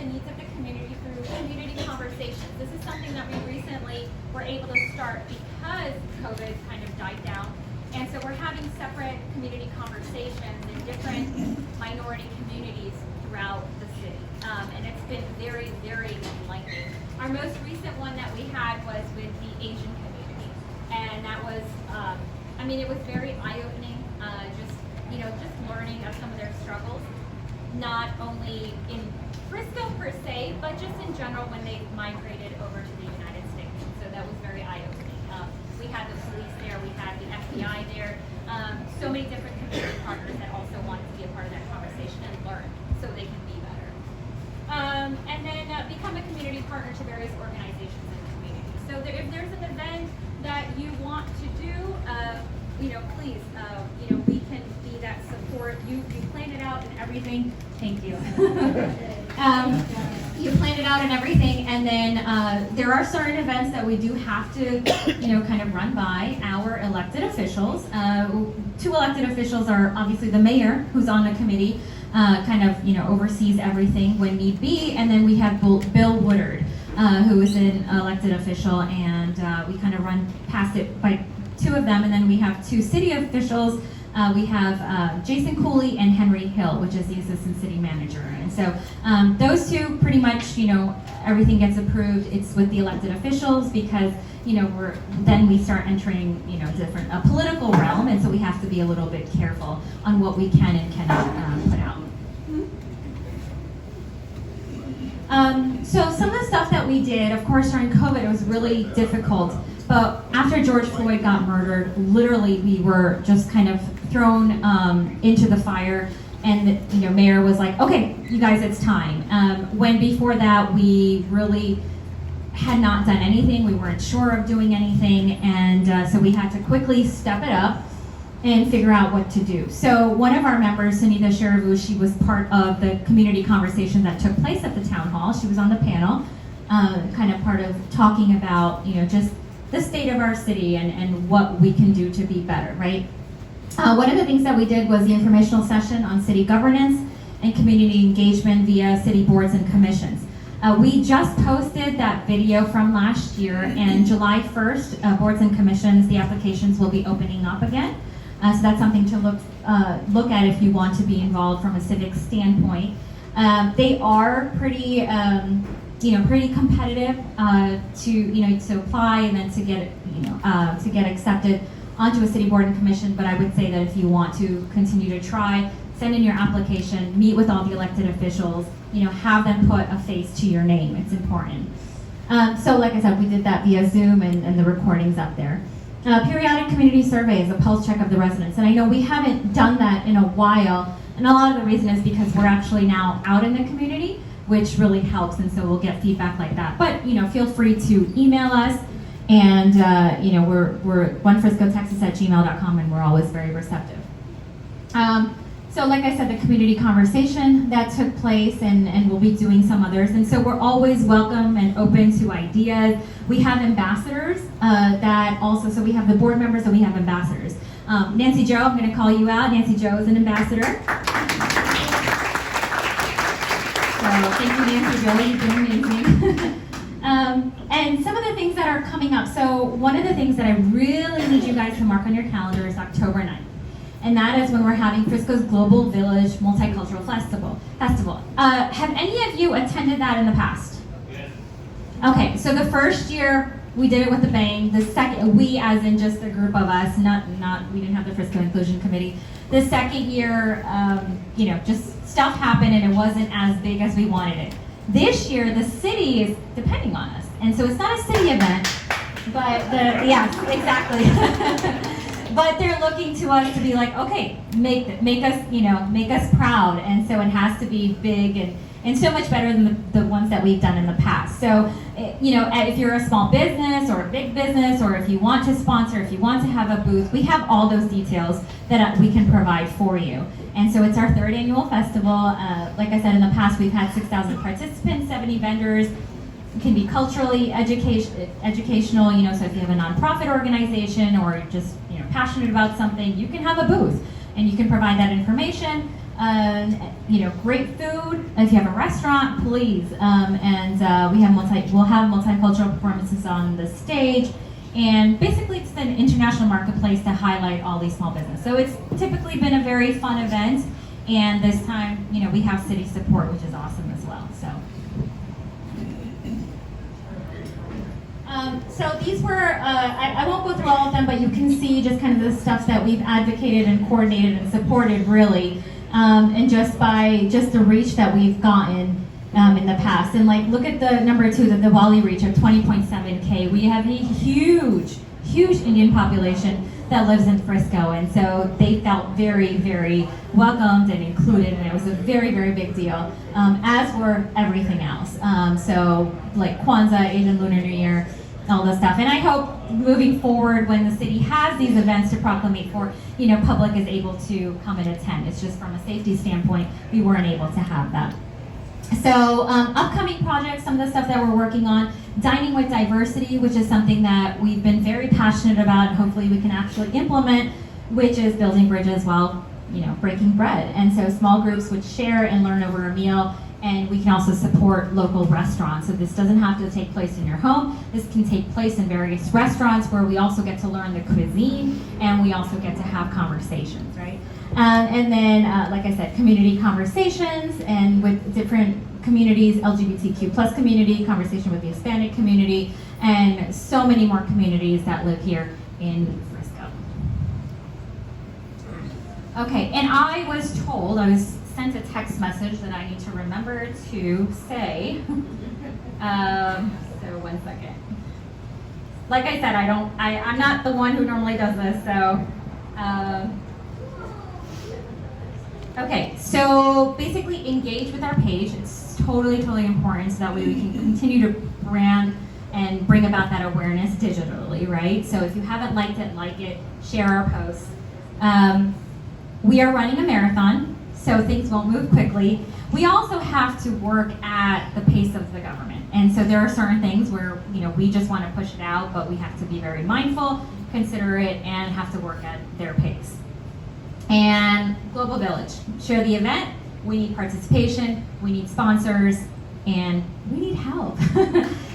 the needs of the community through community conversations. This is something that we recently were able to start because COVID kind of died down. And so we're having separate community conversations in different minority communities throughout the city. And it's been very, very enlightening. Our most recent one that we had was with the Asian community. And that was, I mean, it was very eye-opening, just learning of some of their struggles, not only in Frisco per se, but just in general when they migrated over to the United States. So that was very eye-opening. We had the police there, we had the FBI there, so many different community partners that also wanted to be a part of that conversation and learn so they can be better. And then become a community partner to various organizations in the community. So if there's an event that you want to do, please, we can be that support. You plan it out and everything. Thank you. You plan it out and everything, and then there are certain events that we do have to, kind of run by our elected officials. Two elected officials are obviously the mayor, who's on the committee, oversees everything when need be, and then we have Bill Woodard, who is an elected official, and we kind of run past it by two of them, and then we have two city officials. We have Jason Cooley and Henry Hill, which is the assistant city manager. And so those two pretty much, everything gets approved. It's with the elected officials because, then we start entering, different political realm. And so we have to be a little bit careful on what we can and cannot put out. So some of the stuff that we did, of course, during COVID, it was really difficult. But after George Floyd got murdered, literally we were just kind of thrown into the fire, and Mayor was like, "Okay, you guys, it's time." When before that we really had not done anything, we weren't sure of doing anything, and so we had to quickly step it up and figure out what to do. So one of our members, Sunita Sherivu, she was part of the community conversation that took place at the town hall. She was on the panel, kind of part of talking about just the state of our city and what we can do to be better, right? One of the things that we did was the informational session on city governance and community engagement via city boards and commissions. We just posted that video from last year, and July 1st, boards and commissions, the applications will be opening up again. So that's something to look at if you want to be involved from a civic standpoint. They are pretty pretty competitive to apply and then to get accepted onto a city board and commission. But I would say that if you want to continue to try, send in your application, meet with all the elected officials, have them put a face to your name. It's important. So like I said, we did that via Zoom, and the recording's up there. Periodic community surveys, a pulse check of the residents. And I know we haven't done that in a while, and a lot of the reason is because we're actually now out in the community, which really helps, and so we'll get feedback like that. But feel free to email us, and we're onefriscotexas@gmail.com, and we're always very receptive. So like I said, the community conversation that took place, and we'll be doing some others, and so we're always welcome and open to ideas. We have ambassadors that also, so we have the board members and we have ambassadors. Nancy Jo, I'm going to call you out. Nancy Jo is an ambassador. So thank you, Nancy Jo, you've been amazing. And some of the things that are coming up. So one of the things that I really need you guys to mark on your calendar is October 9th. And that is when we're having Frisco's Global Village Multicultural Festival. Have any of you attended that in the past? Yes. Okay, so the first year we did it with a bang. The second, we as in just a group of us, we didn't have the Frisco Inclusion Committee. The second year, just stuff happened and it wasn't as big as we wanted it. This year, the city is depending on us. And so it's not a city event, but yes, exactly. But they're looking to us to be like, okay, make us proud. And so it has to be big and so much better than the ones that we've done in the past. So, if you're a small business or a big business, or if you want to sponsor, if you want to have a booth, we have all those details that we can provide for you. And so it's our third annual festival. Like I said, in the past, we've had 6,000 participants, 70 vendors. It can be culturally educational, so if you have a nonprofit organization or just passionate about something, you can have a booth and you can provide that information. Great food. If you have a restaurant, please. We'll have multicultural performances on the stage. And basically it's an international marketplace to highlight all these small businesses. So it's typically been a very fun event. And this time, we have city support, which is awesome as well. So these were, I won't go through all of them, but you can see just kind of the stuff that we've advocated and coordinated and supported really. And just the reach that we've gotten in the past. And look at the number 2, the Diwali reach of 20.7K. We have a huge Indian population that lives in Frisco, and so they felt very, very welcomed and included, and it was a very, very big deal, as were everything else. So Kwanza, Asian Lunar New Year, all this stuff. And I hope moving forward when the city has these events to proclamate for, public is able to come and attend. It's just from a safety standpoint, we weren't able to have that. So upcoming projects, some of the stuff that we're working on, Dining with Diversity, which is something that we've been very passionate about and hopefully we can actually implement, which is building bridges while breaking bread. And so small groups would share and learn over a meal, and we can also support local restaurants. So this doesn't have to take place in your home. This can take place in various restaurants where we also get to learn the cuisine and we also get to have conversations, right? And then, like I said, community conversations and with different communities, LGBTQ plus community, conversation with the Hispanic community, and so many more communities that live here in Frisco. Okay, and I was sent a text message that I need to remember to say. So 1 second. Like I said, I'm not the one who normally does this, so. Okay, so basically engage with our page. It's totally important so that way we can continue to brand and bring about that awareness digitally, right? So if you haven't liked it, like it, share our posts. We are running a marathon, so things won't move quickly. We also have to work at the pace of the government. And so there are certain things where, we just want to push it out, but we have to be very mindful, considerate, and have to work at their pace. And Global Village, share the event. We need participation, we need sponsors, and we need help.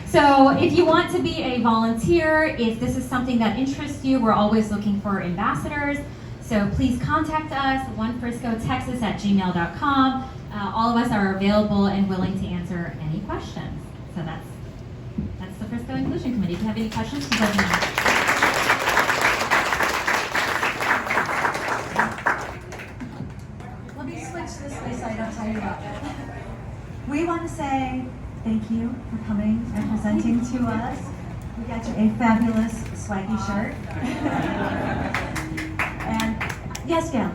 So if you want to be a volunteer, if this is something that interests you, we're always looking for ambassadors. So please contact us, onefriscotexas@gmail.com. All of us are available and willing to answer any questions. So that's the Frisco Inclusion Committee. If you have any questions, please let me know. We want to say thank you for coming and presenting to us. We got you a fabulous swaggy shirt. And yes, Gail.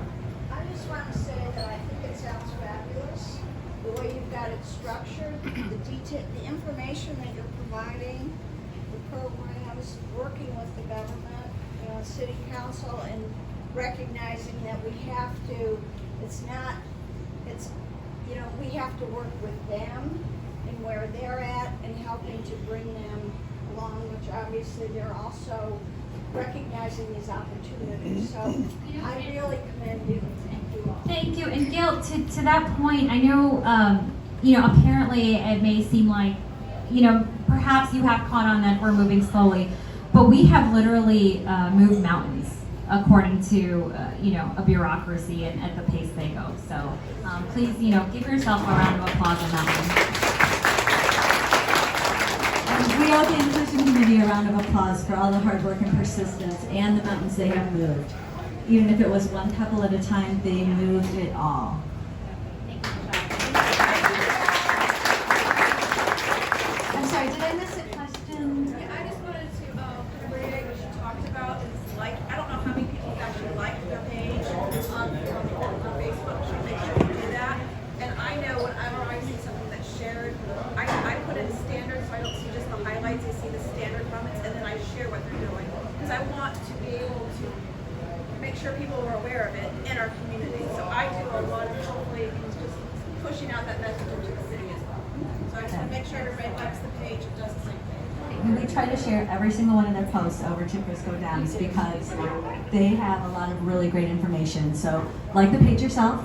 I just want to say that I think it sounds fabulous. The way you've got it structured, the information that you're providing, the programs, working with the government, city council, and recognizing that we have to. We have to work with them and where they're at and helping to bring them along, which obviously they're also recognizing these opportunities. So I really commend you. Thank you all. Thank you. And Gail, to that point, I know, apparently it may seem like, perhaps you have caught on that we're moving slowly, but we have literally moved mountains according to, a bureaucracy and at the pace they go. So please, give yourself a round of applause on that one. And we owe the Inclusion Committee a round of applause for all the hard work and persistence and the mountains they have moved. Even if it was one couple at a time, they moved it all. I'm sorry, did I miss a question? Yeah, I just wanted to reiterate what you talked about. It's I don't know how many people actually like their page on Facebook. They should do that. And I know whenever I see something that's shared, I put in standard so I don't see just the highlights. I see the standard comments, and then I share what they're doing because I want to be able to make sure people are aware of it in our community. So I do a lot of hopefully just pushing out that message into the city as well. So I just want to make sure everybody likes the page and does the same thing. And we try to share every single one of their posts over to Frisco Dems because they have a lot of really great information. So like the page yourself,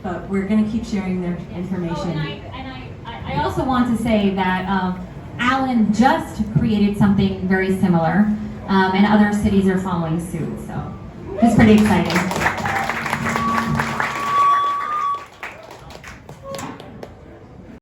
but we're going to keep sharing their information. I also want to say that Allen just created something very similar, and other cities are following suit. So it's pretty exciting.